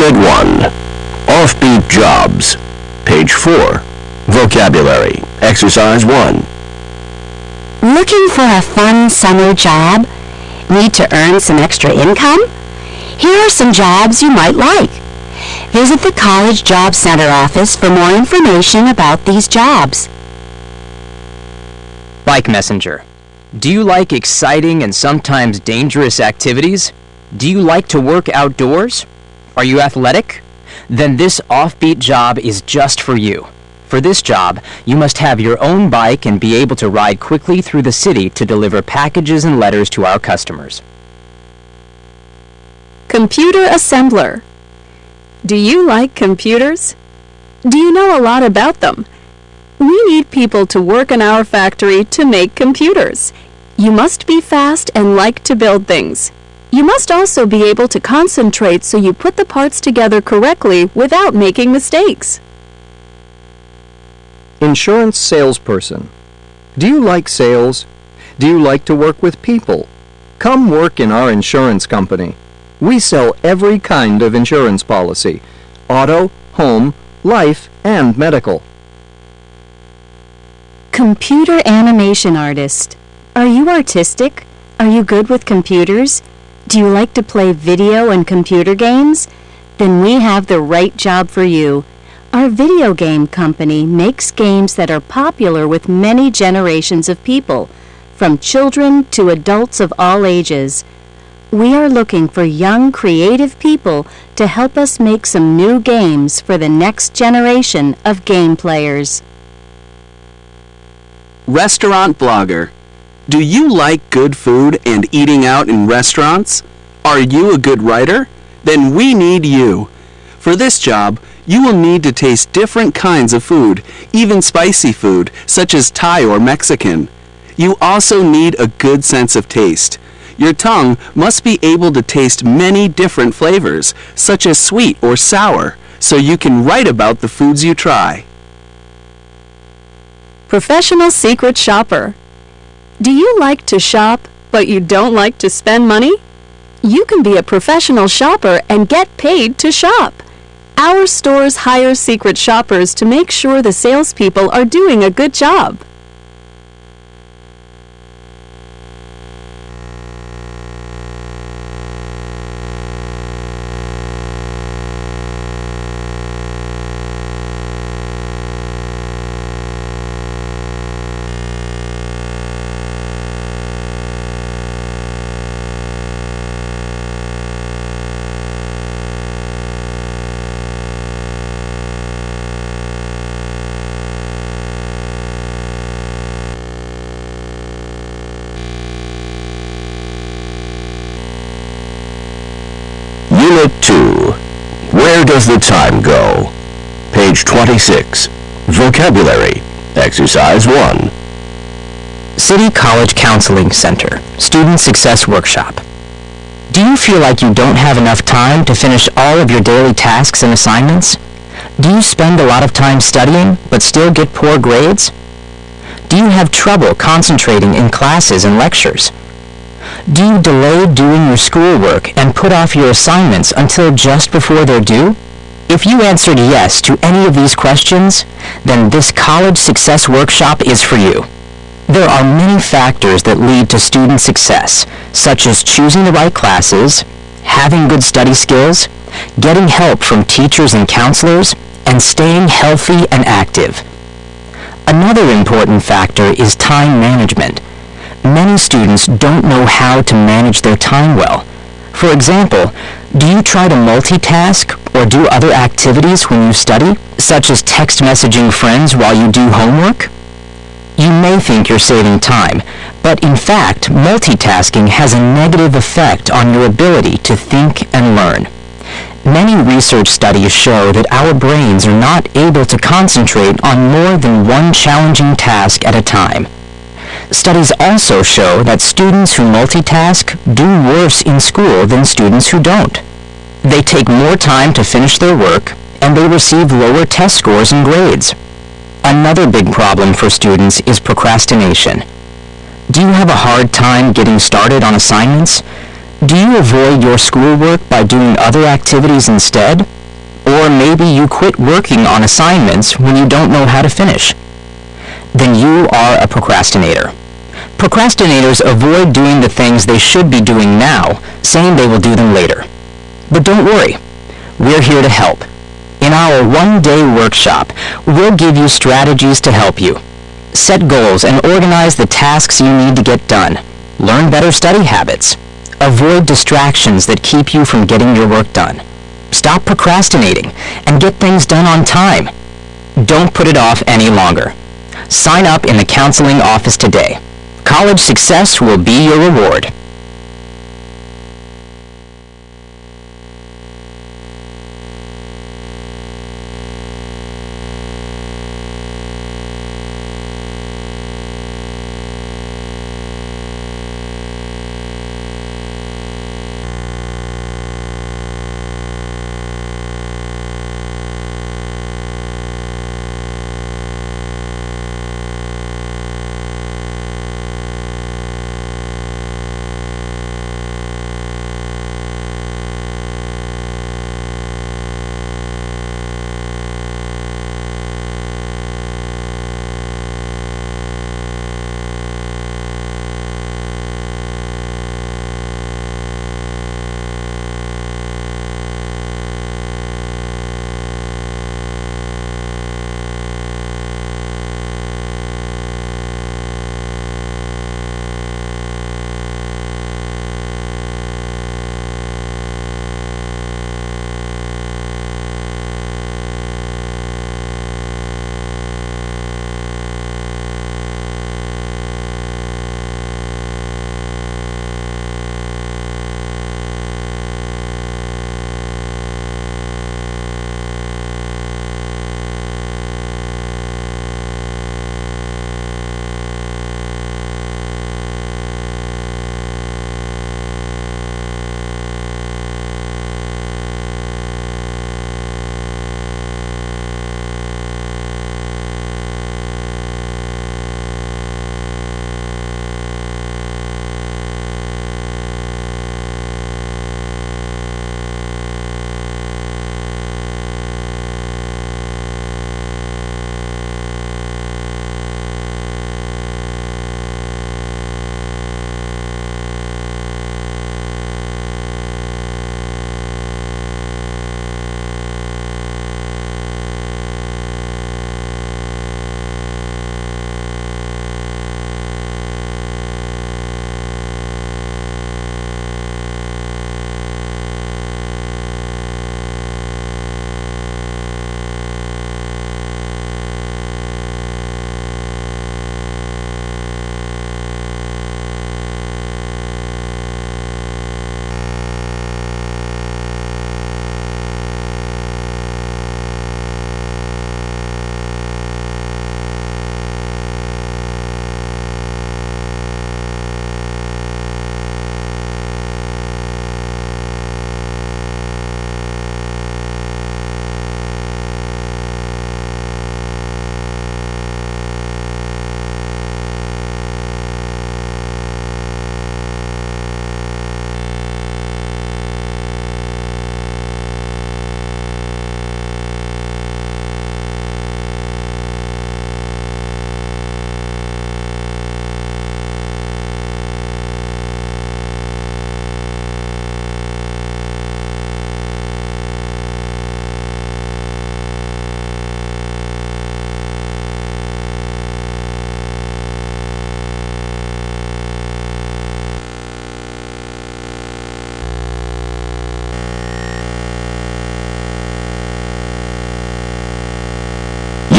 Unit 1, Offbeat Jobs, page 4, Vocabulary, Exercise 1. Looking for a fun summer job? Need to earn some extra income? Here are some jobs you might like. Visit the College Job Center office for more information about these jobs. Bike messenger. Do you like exciting and sometimes dangerous activities? Do you like to work outdoors? Are you athletic? Then this offbeat job is just for you. For this job, you must have your own bike and be able to ride quickly through the city to deliver packages and letters to our customers. Computer assembler. Do you like computers? Do you know a lot about them? We need people to work in our factory to make computers. You must be fast and like to build things. You must also be able to concentrate so you put the parts together correctly without making mistakes. Insurance salesperson. Do you like sales? Do you like to work with people? Come work in our insurance company. We sell every kind of insurance policy: auto, home, life, and medical. Computer animation artist. Are you artistic? Are you good with computers? Do you like to play video and computer games? Then we have the right job for you. Our video game company makes games that are popular with many generations of people, from children to adults of all ages. We are looking for young, creative people to help us make some new games for the next generation of game players. Restaurant blogger. Do you like good food and eating out in restaurants? Are you a good writer? Then we need you. For this job, you will need to taste different kinds of food, even spicy food, such as Thai or Mexican. You also need a good sense of taste. Your tongue must be able to taste many different flavors, such as sweet or sour, so you can write about the foods you try. Professional secret shopper. Do you like to shop, but you don't like to spend money? You can be a professional shopper and get paid to shop. Our stores hire secret shoppers to make sure the salespeople are doing a good job. Unit 2, Where Does the Time Go? Page 26, Vocabulary, Exercise 1. City College Counseling Center, Student Success Workshop. Do you feel like you don't have enough time to finish all of your daily tasks and assignments? Do you spend a lot of time studying but still get poor grades? Do you have trouble concentrating in classes and lectures? Do you delay doing your schoolwork and put off your assignments until just before they're due? If you answered yes to any of these questions, then this College Success Workshop is for you. There are many factors that lead to student success, such as choosing the right classes, having good study skills, getting help from teachers and counselors, and staying healthy and active. Another important factor is time management. Many students don't know how to manage their time well. For example, do you try to multitask or do other activities when you study, such as text messaging friends while you do homework? You may think you're saving time, but in fact, multitasking has a negative effect on your ability to think and learn. Many research studies show that our brains are not able to concentrate on more than one challenging task at a time. Studies also show that students who multitask do worse in school than students who don't. They take more time to finish their work, and they receive lower test scores and grades. Another big problem for students is procrastination. Do you have a hard time getting started on assignments? Do you avoid your schoolwork by doing other activities instead? you quit working on assignments when you don't know how to finish? Then you are a procrastinator. Procrastinators avoid doing the things they should be doing now, saying they will do them later. But don't worry, we're here to help. In our one-day workshop, we'll give you strategies to help you. Set goals and organize the tasks you need to get done. Learn better study habits. Avoid distractions that keep you from getting your work done. Stop procrastinating and get things done on time. Don't put it off any longer. Sign up in the counseling office today. College success will be your reward.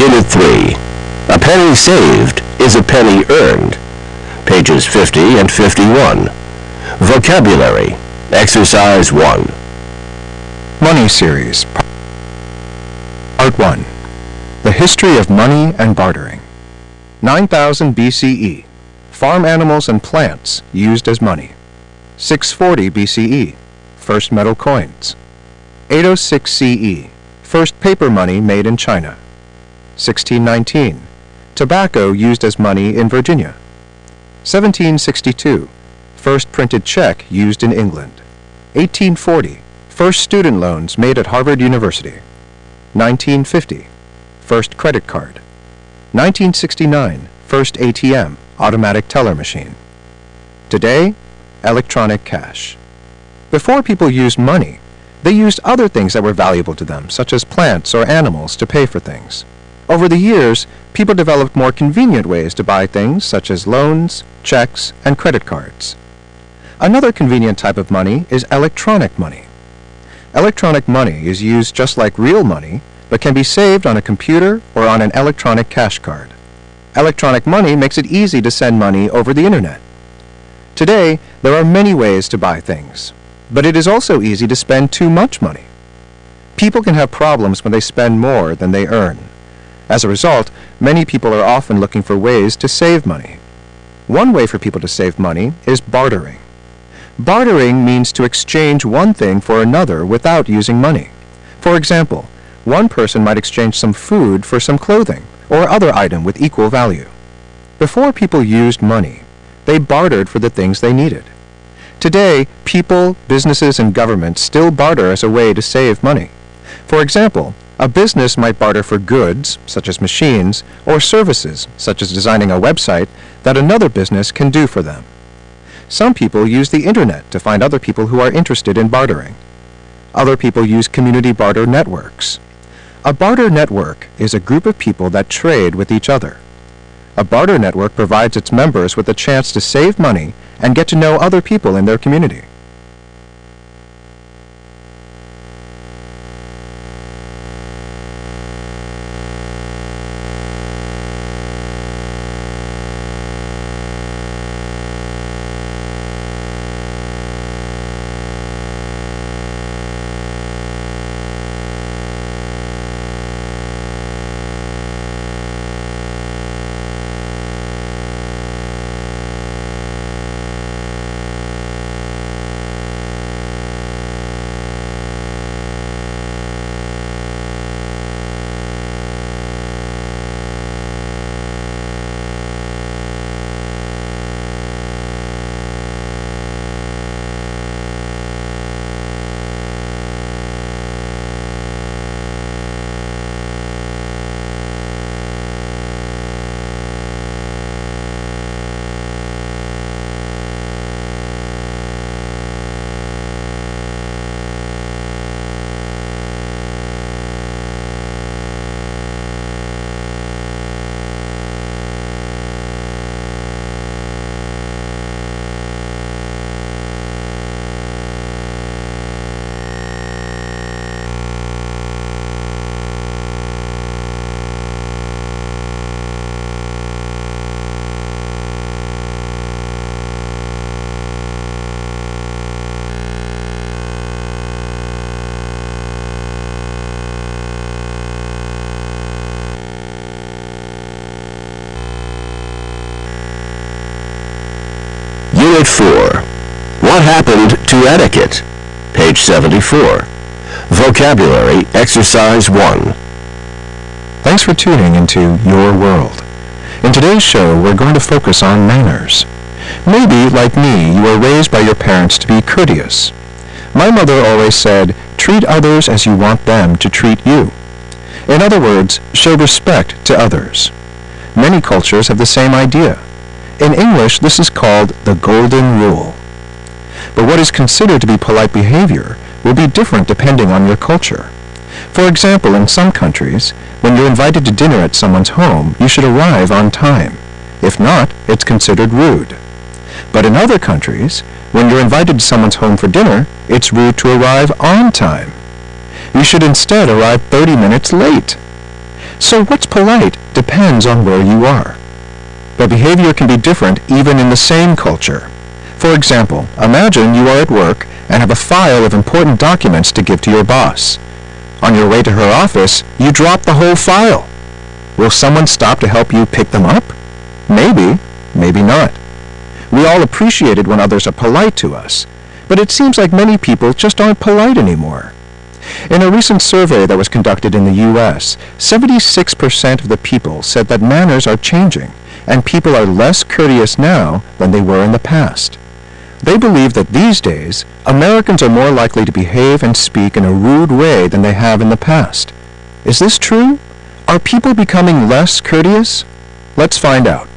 Unit 3. A penny saved is a penny earned. Pages 50 and 51. Vocabulary. Exercise 1. Money Series. Part 1. The History of Money and Bartering. 9000 BCE. Farm animals and plants used as money. 640 BCE. First metal coins. 806 CE. First paper money made in China. 1619. Tobacco used as money in Virginia. 1762. First printed check used in England. 1840. First student loans made at Harvard University. 1950, first credit card. 1969, first ATM, automatic teller machine. Today, electronic cash. Before people used money, they used other things that were valuable to them, such as plants or animals, to pay for things. Over the years, people developed more convenient ways to buy things, such as loans, checks, and credit cards. Another convenient type of money is electronic money. Electronic money is used just like real money, but can be saved on a computer or on an electronic cash card. Electronic money makes it easy to send money over the internet. Today, there are many ways to buy things, but it is also easy to spend too much money. People can have problems when they spend more than they earn. As a result, many people are often looking for ways to save money. One way for people to save money is bartering. Bartering means to exchange one thing for another without using money. For example, one person might exchange some food for some clothing or other item with equal value. Before people used money, they bartered for the things they needed. Today, people, businesses, and governments still barter as a way to save money. For example, a business might barter for goods, such as machines, or services, such as designing a website, that another business can do for them. Some people use the internet to find other people who are interested in bartering. Other people use community barter networks. A barter network is a group of people that trade with each other. A barter network provides its members with a chance to save money and get to know other people in their community. Unit 4. What happened to etiquette? Page 74. Vocabulary, Exercise 1. Thanks for tuning into Your World. In today's show, we're going to focus on manners. Maybe, like me, you were raised by your parents to be courteous. My mother always said, treat others as you want them to treat you. In other words, show respect to others. Many cultures have the same idea. In English, this is called the Golden Rule. But what is considered to be polite behavior will be different depending on your culture. For example, in some countries, when you're invited to dinner at someone's home, you should arrive on time. If not, it's considered rude. But in other countries, when you're invited to someone's home for dinner, it's rude to arrive on time. You should instead arrive 30 minutes late. So what's polite depends on where you are. But behavior can be different even in the same culture. For example, imagine you are at work and have a file of important documents to give to your boss. On your way to her office, you drop the whole file. Will someone stop to help you pick them up? Maybe, maybe not. We all appreciate it when others are polite to us, but it seems like many people just aren't polite anymore. In a recent survey that was conducted in the U.S., 76% of the people said that manners are changing, and people are less courteous now than they were in the past. They believe that these days, Americans are more likely to behave and speak in a rude way than they have in the past. Is this true? Are people becoming less courteous? Let's find out.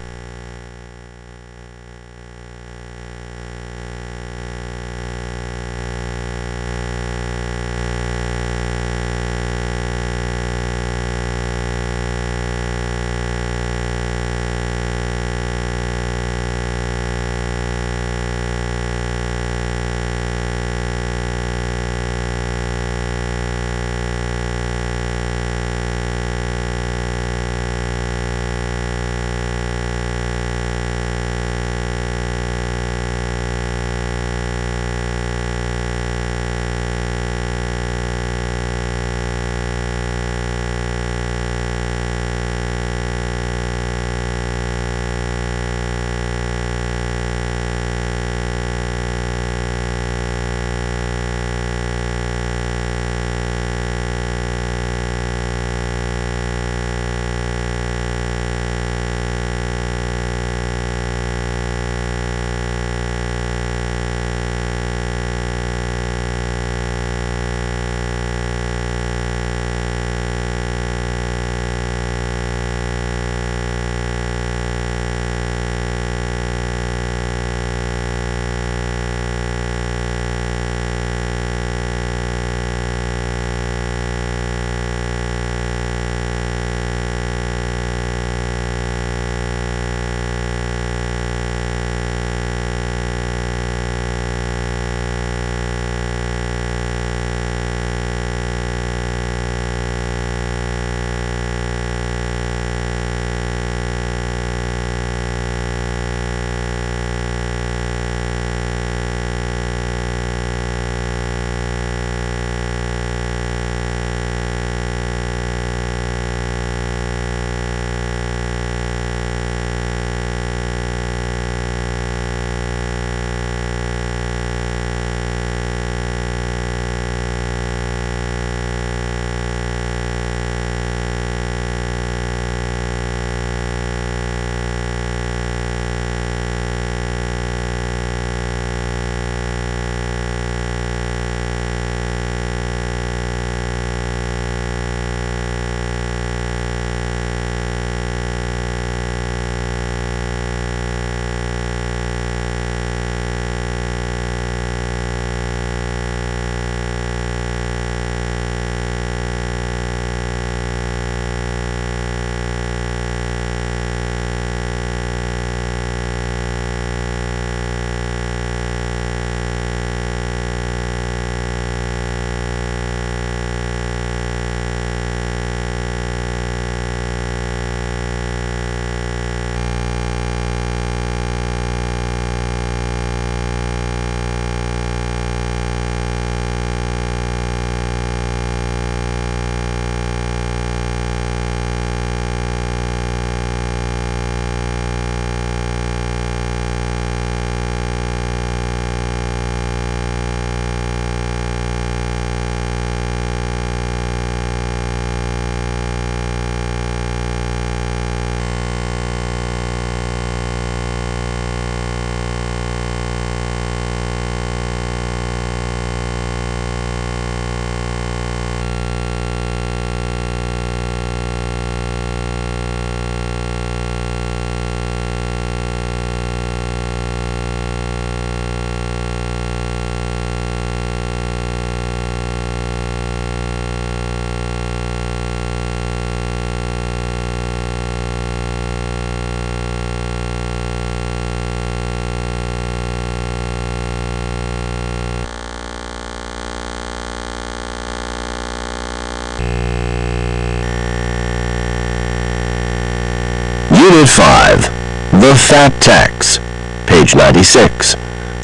Unit 5, The Fat Tax, page 96.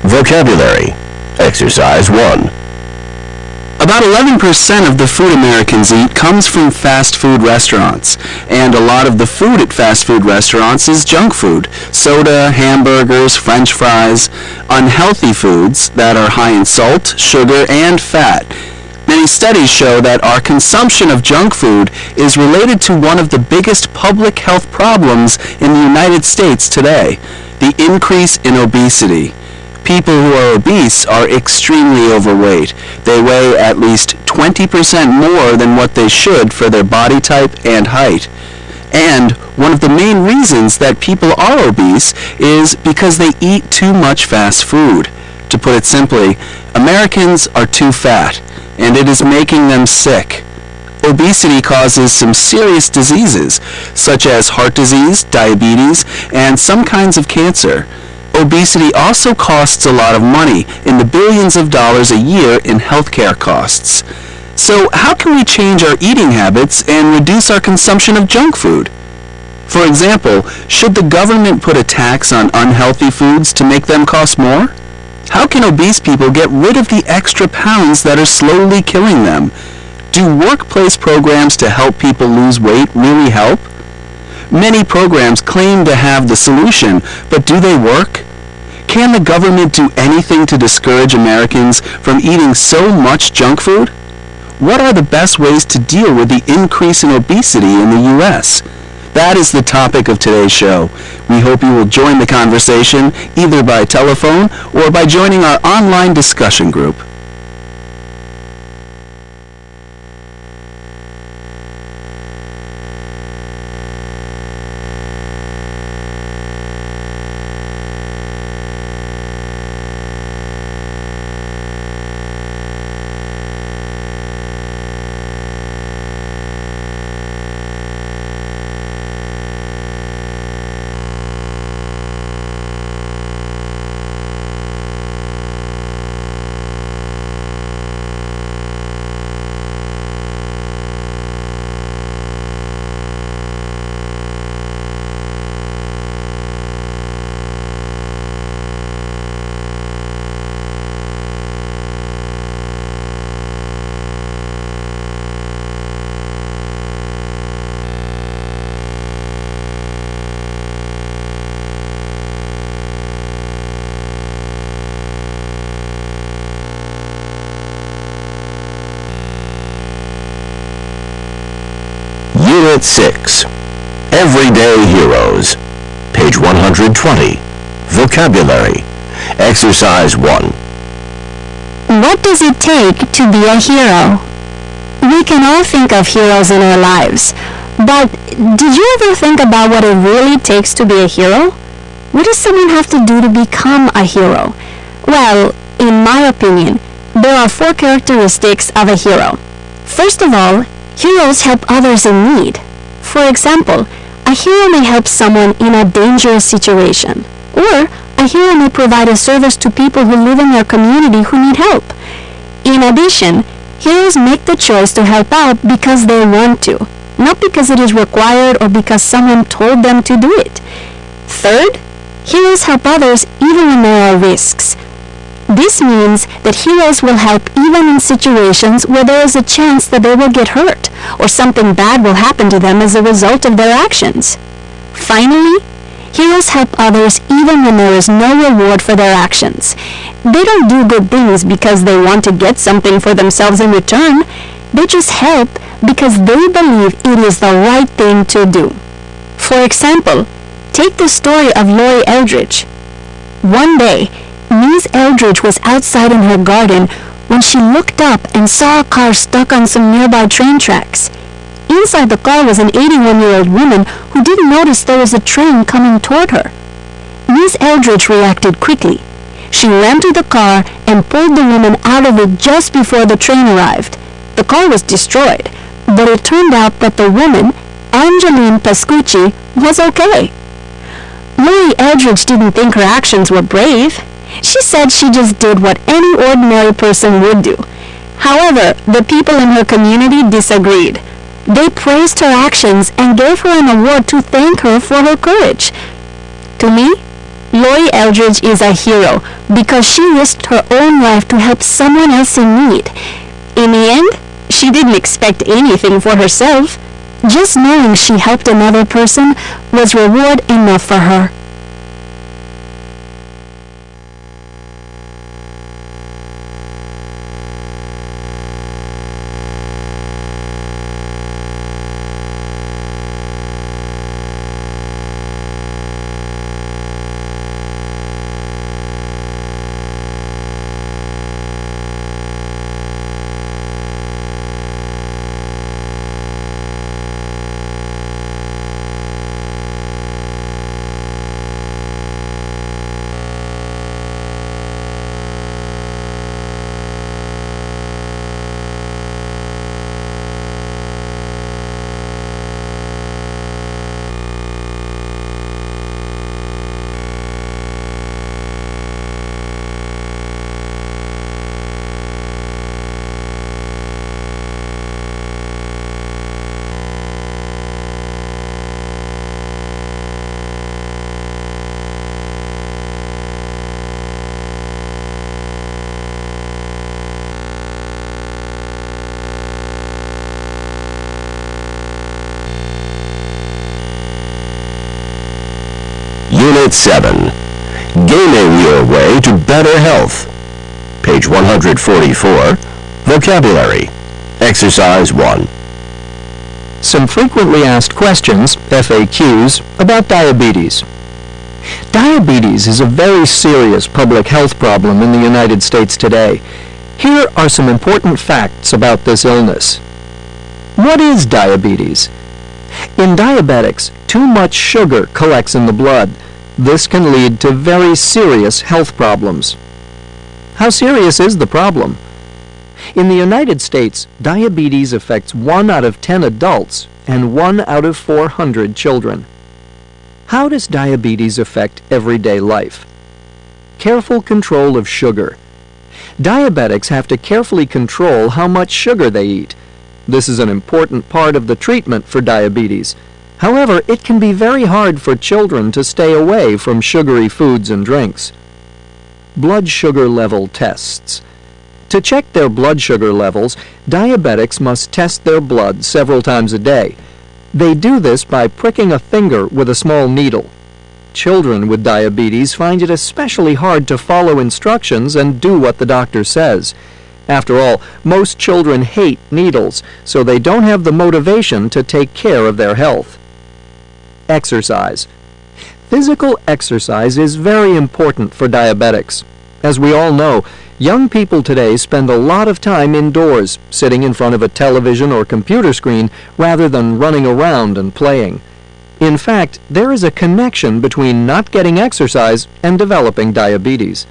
Vocabulary, Exercise 1. About 11% of the food Americans eat comes from fast food restaurants, and a lot of the food at fast food restaurants is junk food: soda, hamburgers, french fries, unhealthy foods that are high in salt, sugar, and fat. Many studies show that our consumption of junk food is related to one of the biggest public health problems in the United States today: the increase in obesity. People who are obese are extremely overweight. They weigh at least 20% more than what they should for their body type and height. And one of the main reasons that people are obese is because they eat too much fast food. To put it simply, Americans are too fat, and it is making them sick. Obesity causes some serious diseases, such as heart disease, diabetes, and some kinds of cancer. Obesity also costs a lot of money, in the billions of dollars a year in healthcare costs. So how can we change our eating habits and reduce our consumption of junk food? For example, should the government put a tax on unhealthy foods to make them cost more? How can obese people get rid of the extra pounds that are slowly killing them? Do workplace programs to help people lose weight really help? Many programs claim to have the solution, but do they work? Can the government do anything to discourage Americans from eating so much junk food? What are the best ways to deal with the increase in obesity in the U.S.? That is the topic of today's show. We hope you will join the conversation either by telephone or by joining our online discussion group. Unit 6, Everyday Heroes, page 120, Vocabulary, Exercise 1. What does it take to be a hero? We can all think of heroes in our lives, but did you ever think about what it really takes to be a hero? What does someone have to do to become a hero? Well, in my opinion, there are 4 characteristics of a hero. First of all, heroes help others in need. For example, a hero may help someone in a dangerous situation, or a hero may provide a service to people who live in their community who need help. In addition, heroes make the choice to help out because they want to, not because it is required or because someone told them to do it. Third, heroes help others even when there are risks. This means that heroes will help even in situations where there is a chance that they will get hurt or something bad will happen to them as a result of their actions. Finally, heroes help others even when there is no reward for their actions. They don't do good things because they want to get something for themselves in return. They just help because they believe it is the right thing to do. For example, take the story of Lori Eldridge. One day, Ms. Eldridge was outside in her garden when she looked up and saw a car stuck on some nearby train tracks. Inside the car was an 81-year-old woman who didn't notice there was a train coming toward her. Ms. Eldridge reacted quickly. She ran to the car and pulled the woman out of it just before the train arrived. The car was destroyed, but it turned out that the woman, Angeline Pascucci, was okay. Lori Eldridge didn't think her actions were brave. She said she just did what any ordinary person would do. However, the people in her community disagreed. They praised her actions and gave her an award to thank her for her courage. To me, Lori Eldridge is a hero because she risked her own life to help someone else in need. In the end, she didn't expect anything for herself. Just knowing she helped another person was reward enough for her. Unit 7. Gaming your way to better health. Page 144. Vocabulary. Exercise 1. Some frequently asked questions, FAQs, about diabetes. Diabetes is a very serious public health problem in the United States today. Here are some important facts about this illness. What is diabetes? In diabetics, too much sugar collects in the blood. This can lead to very serious health problems. How serious is the problem? In the United States, diabetes affects 1 out of 10 adults and 1 out of 400 children. How does diabetes affect everyday life? Careful control of sugar. Diabetics have to carefully control how much sugar they eat. This is an important part of the treatment for diabetes. However, it can be very hard for children to stay away from sugary foods and drinks. Blood sugar level tests. To check their blood sugar levels, diabetics must test their blood several times a day. They do this by pricking a finger with a small needle. Children with diabetes find it especially hard to follow instructions and do what the doctor says. After all, most children hate needles, so they don't have the motivation to take care of their health. Exercise. Physical exercise is very important for diabetics. As we all know, young people today spend a lot of time indoors, sitting in front of a television or computer screen rather than running around and playing. In fact, there is a connection between not getting exercise and developing diabetes.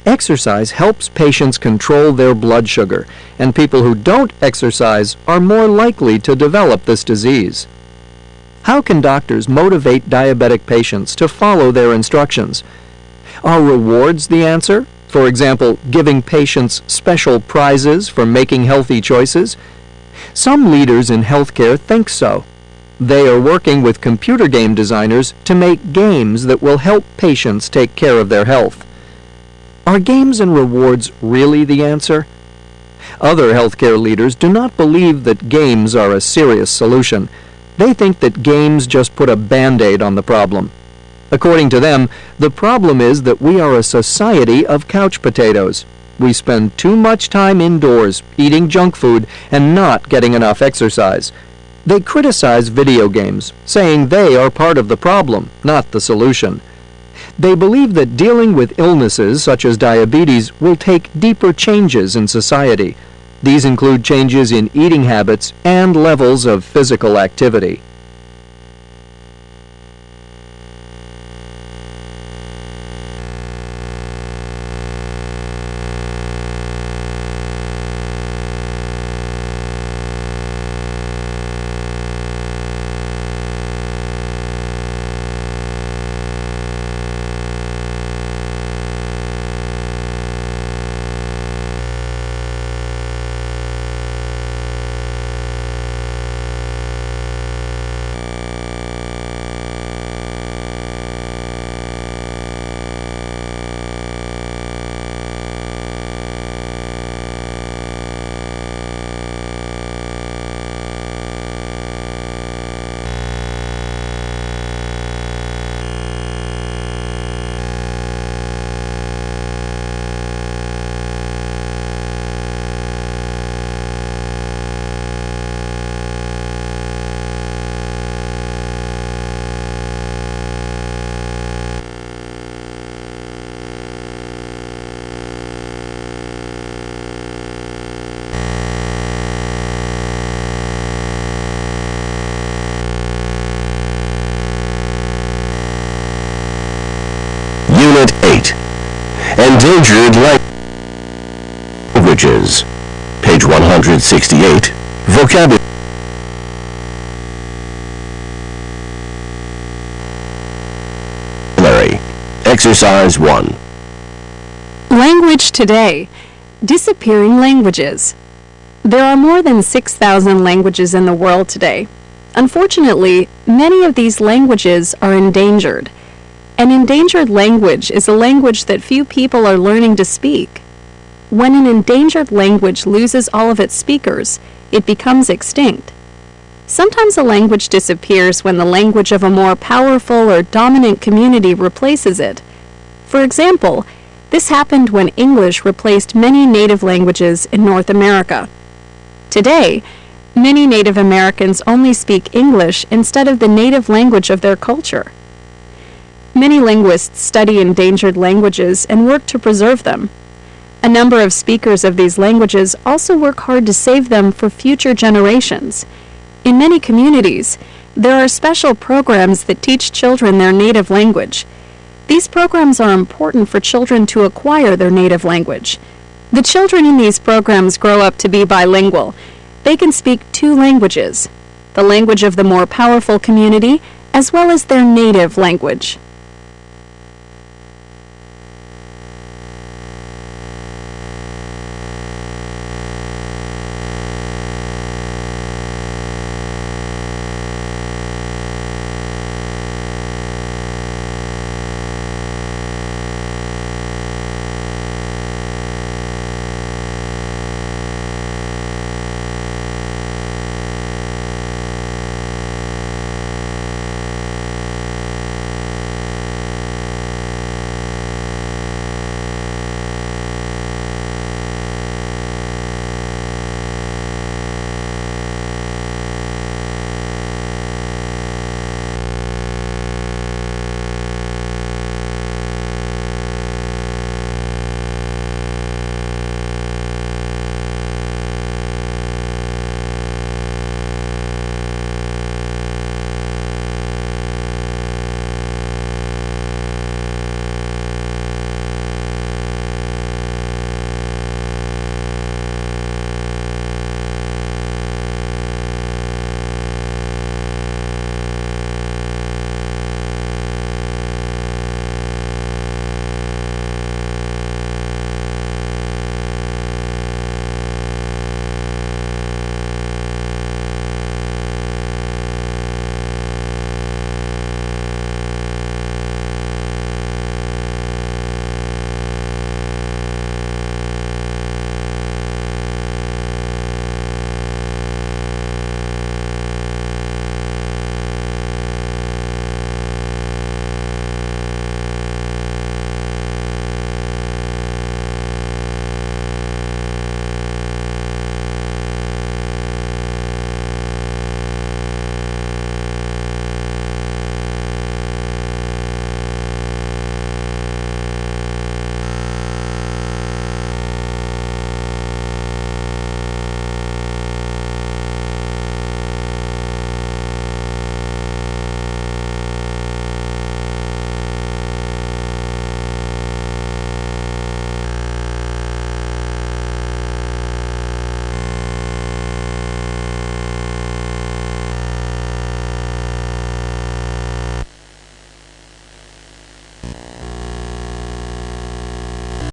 Exercise helps patients control their blood sugar, and people who don't exercise are more likely to develop this disease. How can doctors motivate diabetic patients to follow their instructions? Are rewards the answer? For example, giving patients special prizes for making healthy choices? Some leaders in healthcare think so. They are working with computer game designers to make games that will help patients take care of their health. Are games and rewards really the answer? Other healthcare leaders do not believe that games are a serious solution. They think that games just put a Band-Aid on the problem. According to them, the problem is that we are a society of couch potatoes. We spend too much time indoors, eating junk food, and not getting enough exercise. They criticize video games, saying they are part of the problem, not the solution. They believe that dealing with illnesses such as diabetes will take deeper changes in society. These include changes in eating habits and levels of physical activity. Unit 8. Endangered Languages. Page 168. Vocabulary. Exercise 1. Language today. Disappearing languages. There are more than 6,000 languages in the world today. Unfortunately, many of these languages are endangered. An endangered language is a language that few people are learning to speak. When an endangered language loses all of its speakers, it becomes extinct. Sometimes a language disappears when the language of a more powerful or dominant community replaces it. For example, this happened when English replaced many native languages in North America. Today, many Native Americans only speak English instead of the native language of their culture. Many linguists study endangered languages and work to preserve them. A number of speakers of these languages also work hard to save them for future generations. In many communities, there are special programs that teach children their native language. These programs are important for children to acquire their native language. The children in these programs grow up to be bilingual. They can speak 2 languages, the language of the more powerful community as well as their native language.